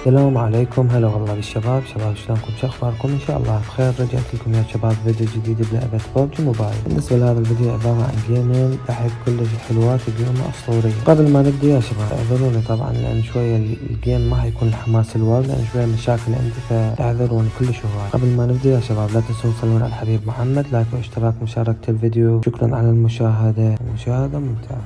السلام عليكم، هلا والله بالشباب. شلونكم؟ شو اخباركم؟ ان شاء الله بخير. رجعت لكم يا شباب فيديو جديد بلعبة ببجي موبايل. بالنسبة لهذا الفيديو عبارة عن جيمين تحت كلش حلوات وجيم اسطورية. قبل ما نبدا يا شباب اعذروني طبعا لان شوية الجيم ما حيكون الحماس الواو لان شوية مشاكل عندي، فاعذروني كلش هواي. قبل ما نبدا يا شباب لا تنسون تصلون على الحبيب محمد، لايك واشتراك مشاركة الفيديو. شكرا على المشاهدة ممتعة.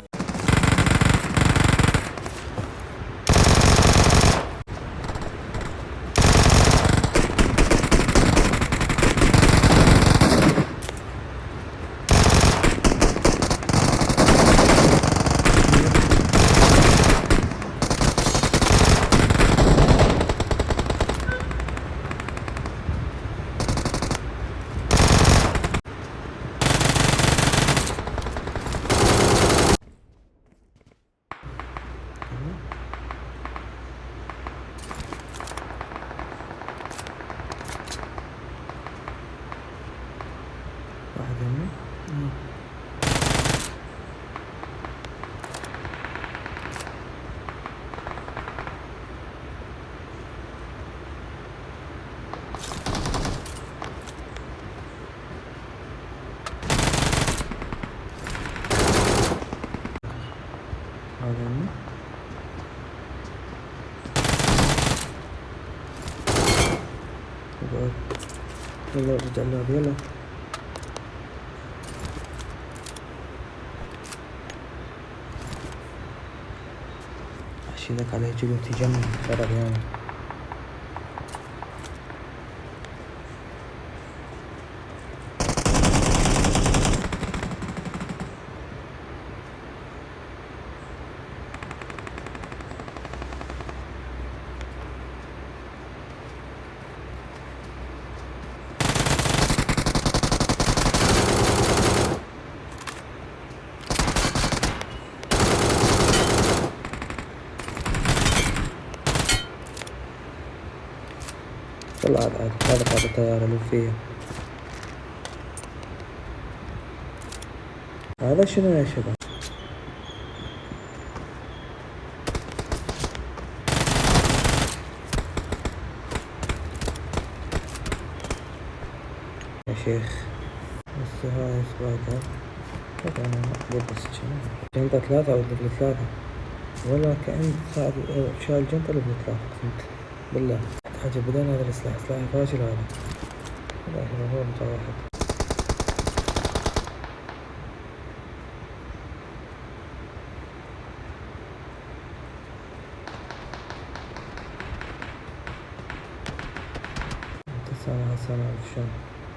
واحد هنا. هذا هنا. يلا رجع اللعب يلا. اشيلك على جلو تجمع فرق يعني. طلع هذا قاعد الطيارة اللي فيها. هذا شنو يا شباب؟ يا شيخ بس هاي سبايدر. انا اقول بس شنو جنطة 3 او ليفل 3 ولا كأن شايل جنطة ليفل 3 قسمت بالله. حاجة بدين هذا السلاح سلاحي فاشل هذا. لا هو بتاع واحد. هسه انا اعرف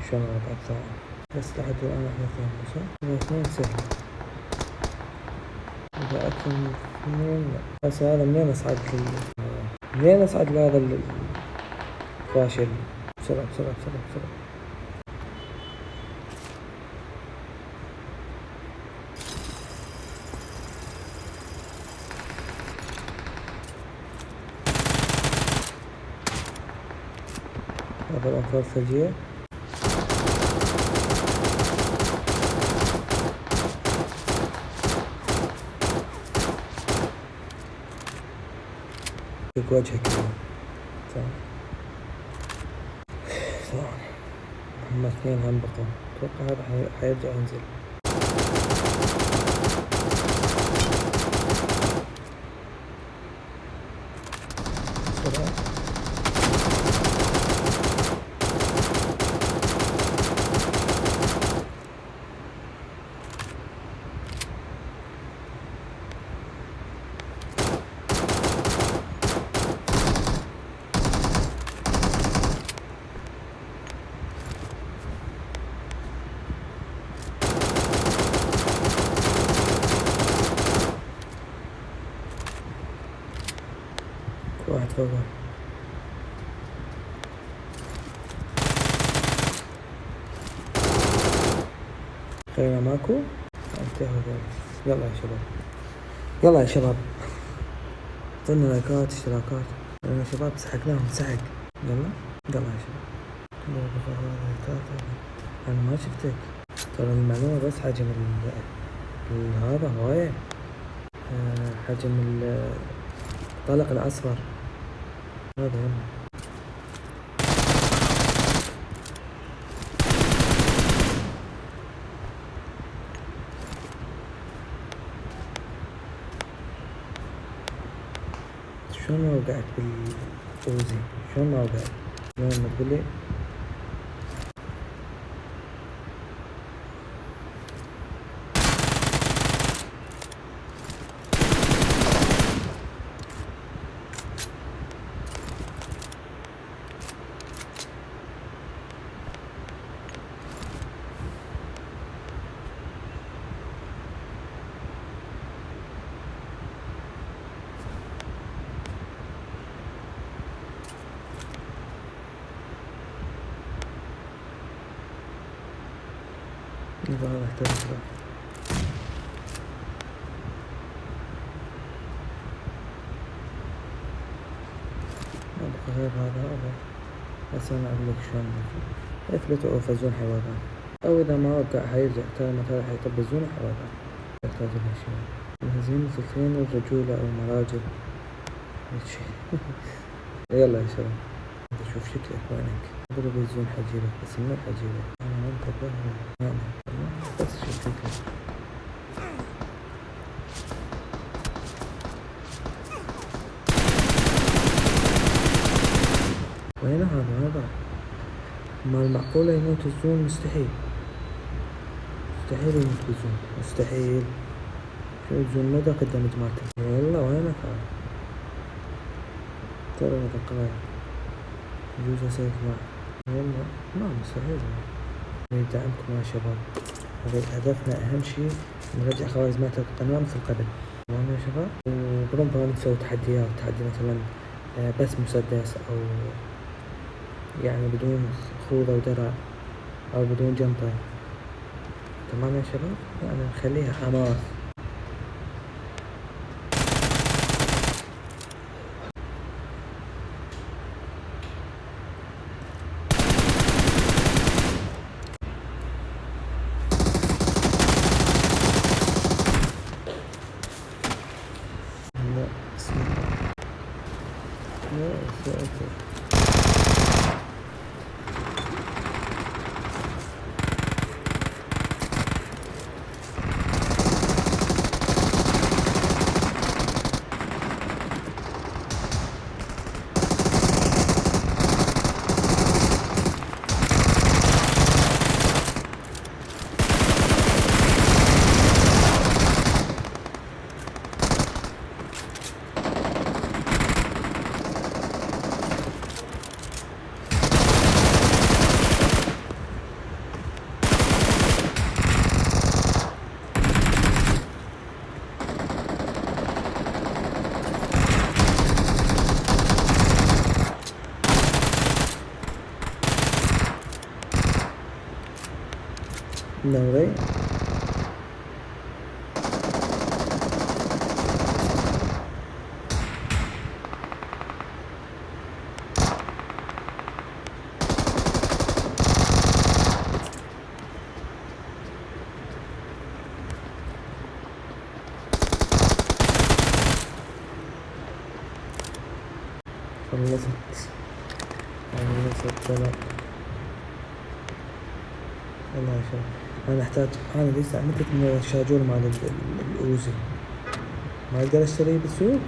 شلون اقعد ساعة بس لحد الان احنا اثنين صح؟ اثنين سهل. اذا اكثر من اثنين لا. هسه هذا منين اصعد لهذا الفاشل؟ بسرعة بسرعة بسرعة بسرعة. هذا الأنفاق الثلجية. فيك وجهك ثواني. هم اثنين هم بقوا. اتوقع هذا حيرجع ينزل. بسرعة. واحد فوقه. خلينا ماكو. انتهوا هذول. يلا يا شباب يلا يا شباب طلنا لايكات اشتراكات يا شباب. سحقناهم سحق. يلا يلا يا شباب. انا ما شفتك ترى المعلومة بس حجم هذا هواية. حجم الطلق الأصفر هذا هنا. شلون ما وقعت بالأوزي؟ شلون ما وقعت؟ لما تقولي يبقى هذا احتاج سلاح. ما بقى غير هذا. بس أنا أقول لك شلون يفلتوا أو يفزون حيوانات، أو إذا ما وقع حيرجع تاني مثلا حيطبزون حيوانات. يحتاج لها شيء مهزين مثلثين الرجولة أو المراجل هيك شي. يلا يا شباب شوف شكلك وينك. بدو بيزون حجيبك بس منو حجيبك؟ أنا منتبه بس شوف شكلك. وين هذا؟ ما المعقولة يموت الزون؟ مستحيل يموت الزون، مستحيل. شو الزون مو ذاك الدمج مالته. يلا وينك هذا؟ ترى هذا قايل يجوز اسيف معه. يلا ما مستحيل. دعمكم يا شباب، هدفنا اهم شيء نرجع خوارزميات القناة مثل قبل. تمام يا شباب، وبنبغى نسوي تحدي مثلا بس مسدس، او يعني بدون خوذة ودرع، او بدون جنطة. تمام يا شباب، يعني نخليها حماس. لا بسم الله. يا ساتر. No way. خلصت لا. والله يا شباب انا احتاج، انا لسه متى من الشاجور مال الاوزي ما اقدر اشتريه بالسوق.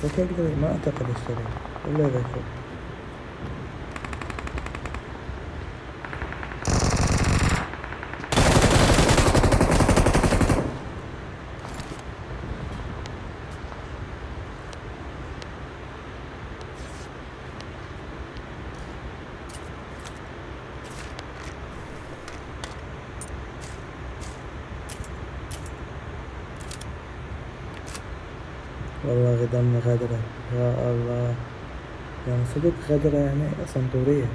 لكن اقدر، ما اعتقد اشتريه الا اذا يكون. والله غدمنا غدرة يا الله، يعني صدق غدرة، يعني اسطورية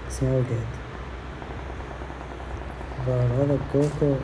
بس ما وقعت. هذا كوكو.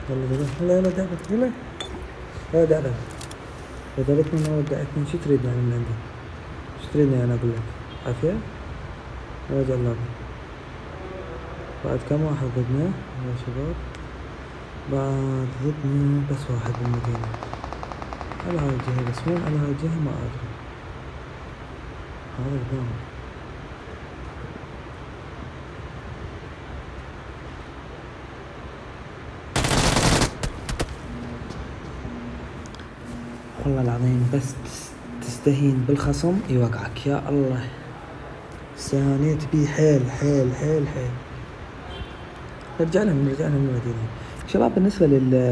يلا دابا يلا يلا دابا يلا يلا دابا إذا ضربتني ما ودعتني شو تريدني أنا من عندي؟ شو تريدني أنا أقول لك؟ عافية؟ يا جلاد بعد كم واحد ضدنا يا شباب؟ بعد ضدنا بس واحد بالمدينة على هاي الجهة، بس وين على هاي الجهة ما أدري. هذا قدام والله العظيم، بس تستهين بالخصم يوقعك يا الله. استهانيت بيه حيل حيل حيل حيل. نرجع لهم المدينة شباب. بالنسبة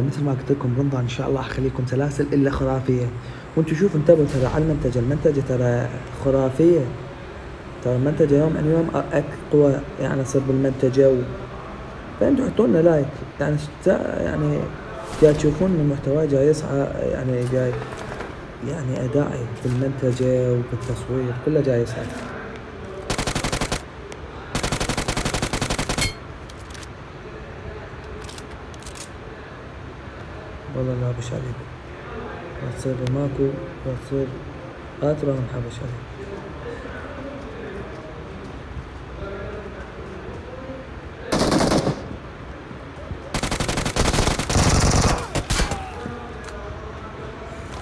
مثل ما قلت لكم رمضان إن شاء الله حخليكم سلاسل إلا خرافية. وانتوا شوفوا انتبهوا ترى على المنتجة ترى خرافية. ترى المنتجة يوم عن يوم أقوى يعني تصير بالمنتجة فانتوا حطوا لنا لايك يعني جاي تشوفون ان المحتوى جاي يسعى، يعني جاي يعني أدائي بالمنتجة وبالتصوير كله جاي يسعى. والله لا بش عليك، لا تصير ماكو، لا تصير أترى محبش عليك.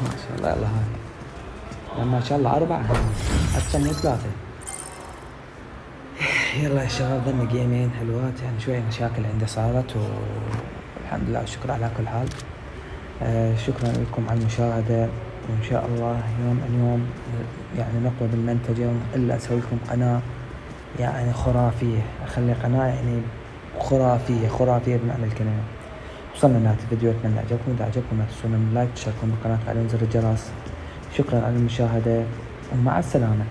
ما شاء الله. يلا هاي ما شاء الله 4 حتى مو 3. يلا يا شباب ذن جيمين حلوات، يعني شوية مشاكل عندي صارت والحمد لله والشكر على كل حال. شكرا لكم على المشاهدة، وإن شاء الله يوم عن يوم يعني نقوى بالمنتجة إلا أسوي لكم قناة يعني خرافية. أخلي قناة يعني خرافية بمعنى الكلمة. وصلنا لنهاية الفيديو، أتمنى عجبكم. إذا عجبكم لا تنسون من لايك، تشتركون بالقناة وتفعلون زر الجرس. شكرا على المشاهدة ومع السلامة.